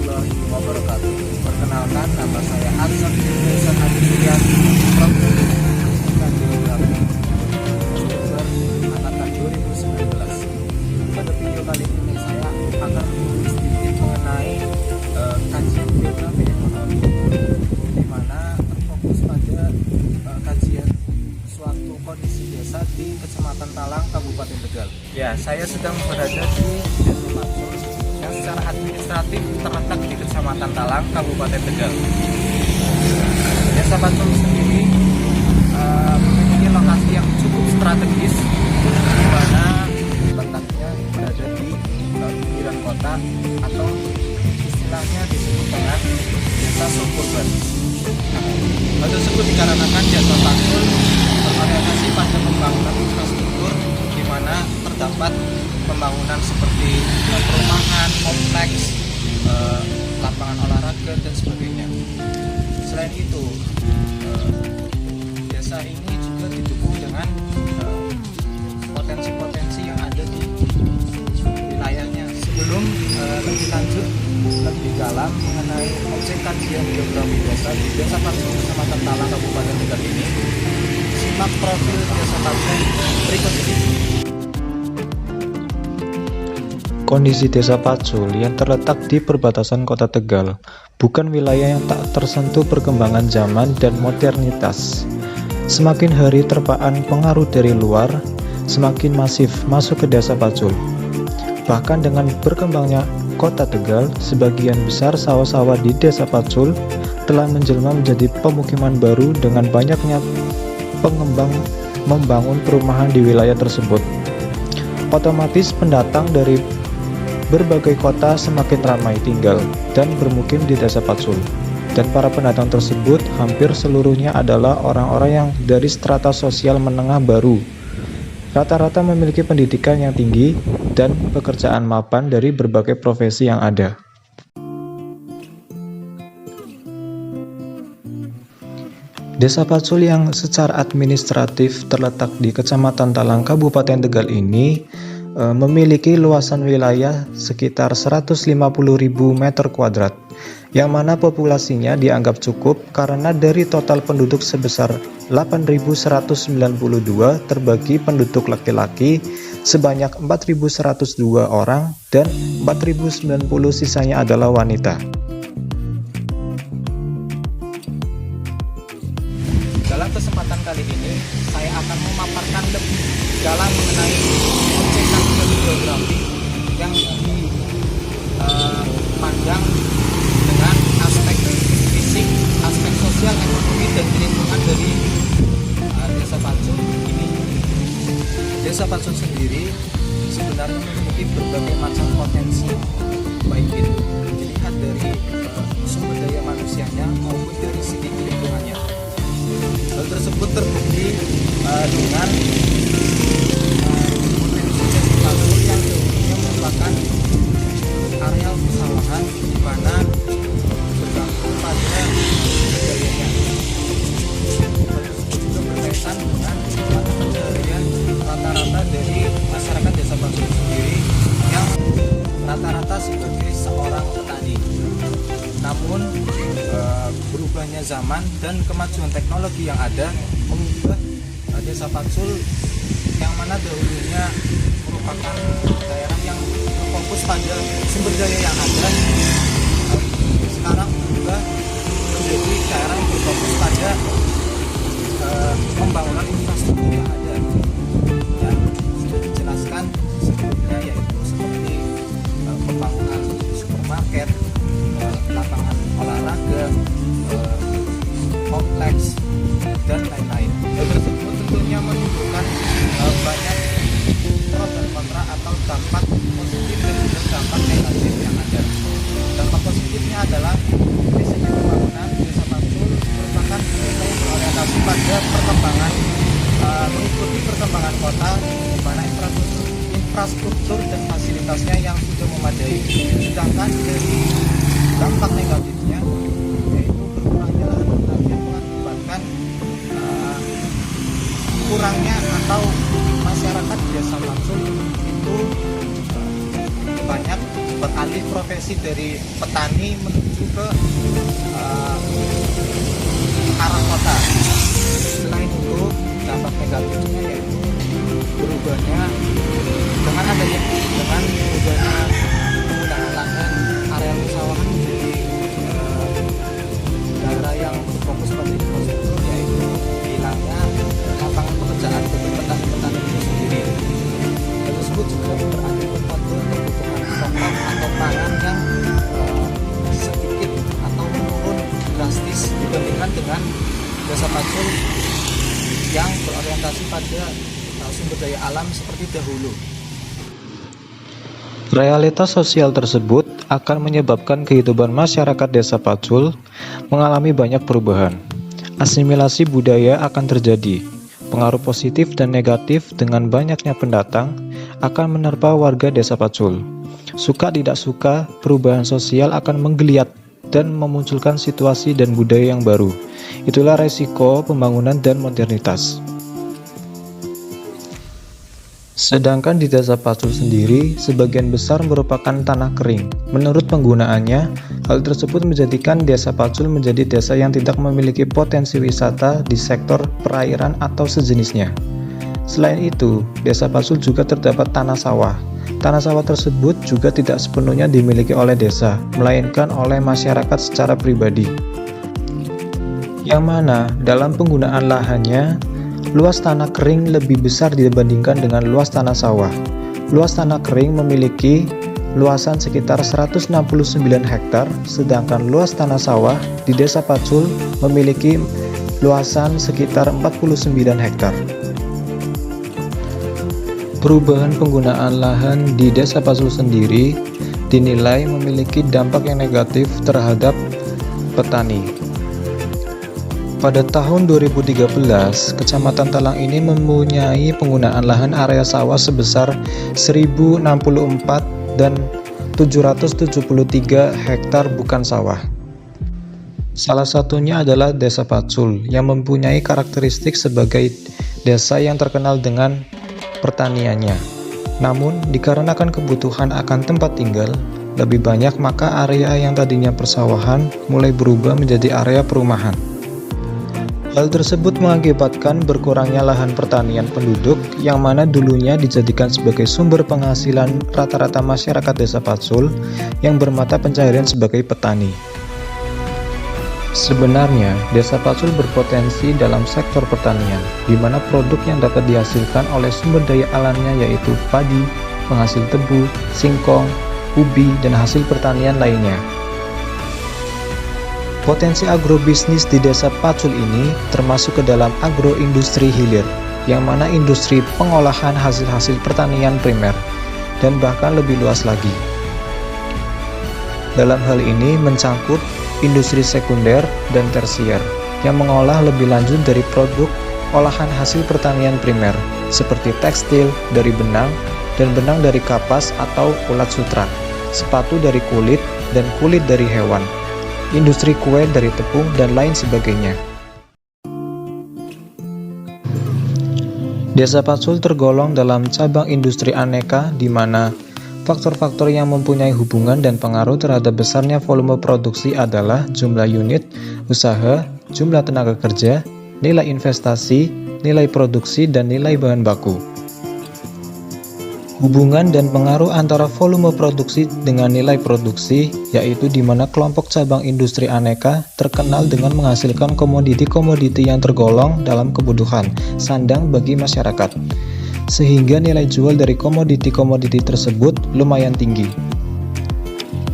warahmatullahi wabarakatuh. Perkenalkan, nama saya Arsan Vincent Aditya, Profesor Geografi Oktober angkatan 2019. Pada video kali ini saya akan mengulik sedikit mengenai kajian geografi ekonomi, di mana terfokus pada kajian suatu kondisi desa di Kecamatan Talang, Kabupaten Tegal. Ya, saya sedang berada di Desa Pacul yang secara administratif terletak di Kecamatan Talang, Kabupaten Tegal. Desa Pacul sendiri memiliki lokasi yang cukup strategis, di mana letaknya berada di pinggiran kota atau istilahnya disebut dengan desa suburban. Hal tersebut dikarenakan Desa Pacul berorientasi pada pembangunan infrastruktur, di mana terdapat pembangunan seperti perumahan, kompleks, lapangan olahraga dan sebagainya. Selain itu, desa ini juga didukung dengan potensi-potensi yang ada di wilayahnya. Sebelum lebih lanjut, lebih dalam mengenai objek kajian geografi desa di Desa Pacul, Kecamatan Talang, Kabupaten Tegal ini, simak profil Desa Pacul berikut ini. Kondisi Desa Pacul yang terletak di perbatasan Kota Tegal bukan wilayah yang tak tersentuh perkembangan zaman dan modernitas. Semakin hari terpaan pengaruh dari luar, semakin masif masuk ke Desa Pacul. Bahkan dengan berkembangnya Kota Tegal, sebagian besar sawah-sawah di Desa Pacul telah menjelma menjadi pemukiman baru dengan banyaknya pengembang membangun perumahan di wilayah tersebut. Otomatis pendatang dari berbagai kota semakin ramai tinggal dan bermukim di Desa Pacul. Dan para pendatang tersebut hampir seluruhnya adalah orang-orang yang dari strata sosial menengah baru. Rata-rata memiliki pendidikan yang tinggi dan pekerjaan mapan dari berbagai profesi yang ada. Desa Pacul yang secara administratif terletak di Kecamatan Talang, Kabupaten Tegal ini memiliki luasan wilayah sekitar 150.000 meter kuadrat, yang mana populasinya dianggap cukup karena dari total penduduk sebesar 8.192 terbagi penduduk laki-laki sebanyak 4.102 orang dan 4.090 sisanya adalah wanita. Dalam kesempatan kali ini, saya akan memaparkan lebih dalam mengenai objek kajian geografi yang dipandang dengan aspek fisik, aspek sosial, ekonomi, dan lingkungan dari Desa Pacul ini. Desa Pacul sendiri sebenarnya memiliki berbagai macam potensi, baik itu dilihat dari sumber daya manusianya maupun dari segi lingkungannya. Hal tersebut terbukti dengan potensi Desa Pacul yang dulunya merupakan areal persawahan, di mana bergantung pada budayanya. Hal tersebut juga berkaitan dengan mata pencaharian rata-rata dari masyarakat Desa Pacul sendiri yang rata-rata sebagai seorang petani. Namun berubahnya zaman dan kemajuan teknologi yang ada mengubah Desa Pacul yang mana dahulunya merupakan daerah yang berfokus pada sumber daya yang ada, sekarang juga menjadi daerah yang berfokus pada pembangunan infrastruktur yang ada. Yang sudah dijelaskan sebelumnya, yaitu seperti pembangunan supermarket, lapangan olahraga, kompleks, dan lain-lain. Hal tersebut tentunya menunjukkan banyak pro dan kontra atau dampak positif dan juga dampak negatif yang ada. Dampak positifnya adalah di segi pembangunan Desa Pacul merupakan desa yang berorientasi pada perkembangan, mengikuti perkembangan kota, di mana infrastruktur dan fasilitasnya yang sudah memadai. Sedangkan dari dampak negatifnya yaitu berkurangnya lahan hutan yang mengakibatkan kurangnya atau masyarakat Desa Pacul itu banyak beralih profesi dari petani menuju ke arah kota. Selain itu, dampak negatifnya yaitu berubahnya dengan berubahnya penggunaan lahan area persawahan menjadi daerah yang berfokus pada infrastruktur, yaitu hilangnya lapangan pekerjaan bagi petani-petani itu sendiri. Hal tersebut juga berakibat pada kebutuhan pokok atau pangan yang sedikit atau menurun drastis dibandingkan dengan Desa Pacul yang berorientasi pada sumber daya alam seperti dahulu. Realitas sosial tersebut akan menyebabkan kehidupan masyarakat Desa Pacul mengalami banyak perubahan. Asimilasi budaya akan terjadi. Pengaruh positif dan negatif dengan banyaknya pendatang akan menerpa warga Desa Pacul. Suka tidak suka, perubahan sosial akan menggeliat dan memunculkan situasi dan budaya yang baru. Itulah resiko pembangunan dan modernitas. Sedangkan di Desa Pacul sendiri, sebagian besar merupakan tanah kering. Menurut penggunaannya, hal tersebut menjadikan Desa Pacul menjadi desa yang tidak memiliki potensi wisata di sektor perairan atau sejenisnya. Selain itu, Desa Pacul juga terdapat tanah sawah. Tanah sawah tersebut juga tidak sepenuhnya dimiliki oleh desa, melainkan oleh masyarakat secara pribadi. Yang mana dalam penggunaan lahannya, luas tanah kering lebih besar dibandingkan dengan luas tanah sawah. Luas tanah kering memiliki luasan sekitar 169 hektar, sedangkan luas tanah sawah di Desa Pacul memiliki luasan sekitar 49 hektar. Perubahan penggunaan lahan di Desa Pacul sendiri dinilai memiliki dampak yang negatif terhadap petani. Pada tahun 2013, Kecamatan Talang ini mempunyai penggunaan lahan area sawah sebesar 1064 dan 773 hektar bukan sawah. Salah satunya adalah Desa Pacul yang mempunyai karakteristik sebagai desa yang terkenal dengan pertaniannya. Namun, dikarenakan kebutuhan akan tempat tinggal lebih banyak, maka area yang tadinya persawahan mulai berubah menjadi area perumahan. Hal tersebut mengakibatkan berkurangnya lahan pertanian penduduk yang mana dulunya dijadikan sebagai sumber penghasilan rata-rata masyarakat Desa Pacul yang bermata pencaharian sebagai petani. Sebenarnya, Desa Pacul berpotensi dalam sektor pertanian, di mana produk yang dapat dihasilkan oleh sumber daya alamnya yaitu padi, penghasil tebu, singkong, ubi, dan hasil pertanian lainnya. Potensi agrobisnis di Desa Pacul ini termasuk ke dalam agroindustri hilir, yang mana industri pengolahan hasil-hasil pertanian primer, dan bahkan lebih luas lagi. Dalam hal ini mencangkup industri sekunder dan tersier, yang mengolah lebih lanjut dari produk olahan hasil pertanian primer, seperti tekstil dari benang, dan benang dari kapas atau ulat sutra, sepatu dari kulit, dan kulit dari hewan, industri kue dari tepung, dan lain sebagainya. Desa Pacul tergolong dalam cabang industri aneka, di mana faktor-faktor yang mempunyai hubungan dan pengaruh terhadap besarnya volume produksi adalah jumlah unit usaha, jumlah tenaga kerja, nilai investasi, nilai produksi, dan nilai bahan baku. Hubungan dan pengaruh antara volume produksi dengan nilai produksi, yaitu di mana kelompok cabang industri aneka terkenal dengan menghasilkan komoditi-komoditi yang tergolong dalam kebutuhan sandang bagi masyarakat, sehingga nilai jual dari komoditi-komoditi tersebut lumayan tinggi.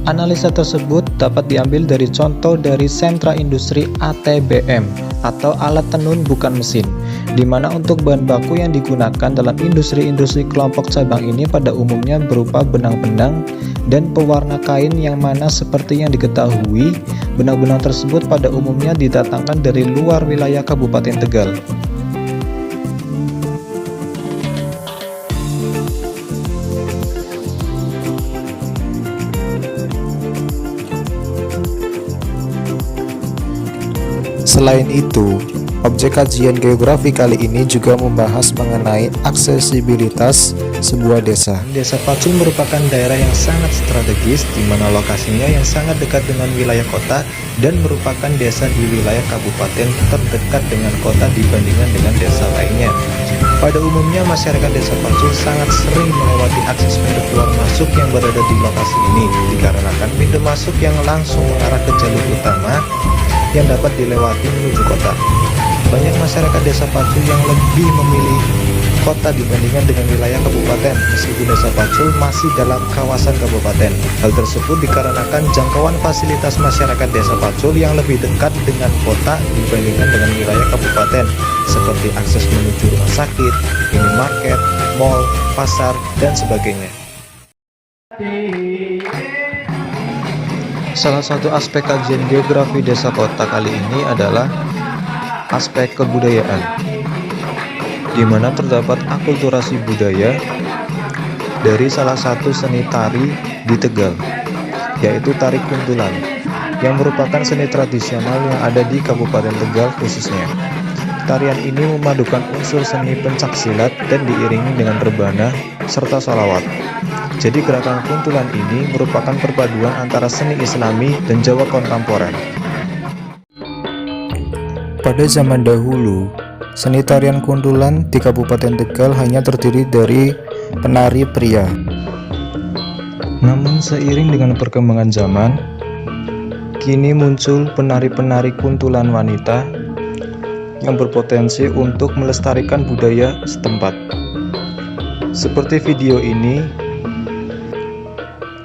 Analisa tersebut dapat diambil dari contoh dari sentra industri ATBM atau alat tenun bukan mesin, di mana untuk bahan baku yang digunakan dalam industri-industri kelompok cabang ini pada umumnya berupa benang-benang dan pewarna kain, yang mana seperti yang diketahui, benang-benang tersebut pada umumnya didatangkan dari luar wilayah Kabupaten Tegal. Selain itu, Objek kajian geografi kali ini juga membahas mengenai aksesibilitas sebuah desa. Desa Pacul merupakan daerah yang sangat strategis di mana lokasinya yang sangat dekat dengan wilayah kota dan merupakan desa di wilayah kabupaten terdekat dengan kota dibandingkan dengan desa lainnya. Pada umumnya masyarakat desa Pacul sangat sering melewati akses pintu keluar masuk yang berada di lokasi ini dikarenakan pintu masuk yang langsung mengarah ke jalur utama yang dapat dilewati menuju kota. Banyak masyarakat desa Pacul yang lebih memilih kota dibandingkan dengan wilayah kabupaten meskipun desa Pacul masih dalam kawasan kabupaten. Hal tersebut dikarenakan jangkauan fasilitas masyarakat desa Pacul yang lebih dekat dengan kota dibandingkan dengan wilayah kabupaten seperti akses menuju rumah sakit, minimarket, mal, pasar, dan sebagainya. Salah satu aspek kajian geografi desa kota kali ini adalah aspek kebudayaan, di mana terdapat akulturasi budaya dari salah satu seni tari di Tegal, yaitu tari kuntulan, yang merupakan seni tradisional yang ada di Kabupaten Tegal khususnya. Tarian ini memadukan unsur seni pencaksilat dan diiringi dengan rebana serta sholawat. Jadi gerakan kuntulan ini merupakan perpaduan antara seni Islami dan Jawa kontemporer. Pada zaman dahulu, seni tarian kuntulan di Kabupaten Tegal hanya terdiri dari penari pria. Namun seiring dengan perkembangan zaman, kini muncul penari-penari kuntulan wanita yang berpotensi untuk melestarikan budaya setempat. Seperti video ini,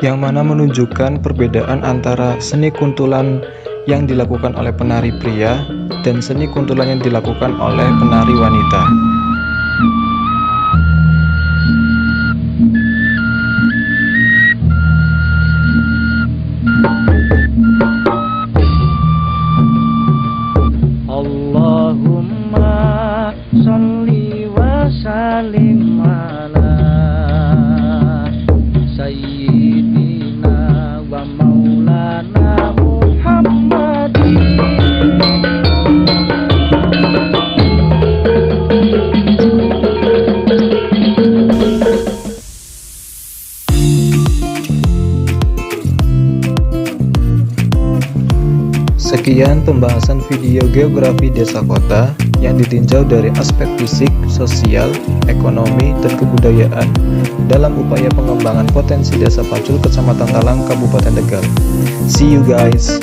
yang mana menunjukkan perbedaan antara seni kuntulan yang dilakukan oleh penari pria dan seni kuntulan yang dilakukan oleh penari wanita. Allahumma sholli wa sallim ala sayyidina wa maulana Muhammadin. Sekian pembahasan video geografi desa kota yang ditinjau dari aspek fisik, sosial, ekonomi, dan kebudayaan dalam upaya pengembangan potensi desa Pacul, Kecamatan Talang, Kabupaten Tegal. See you guys!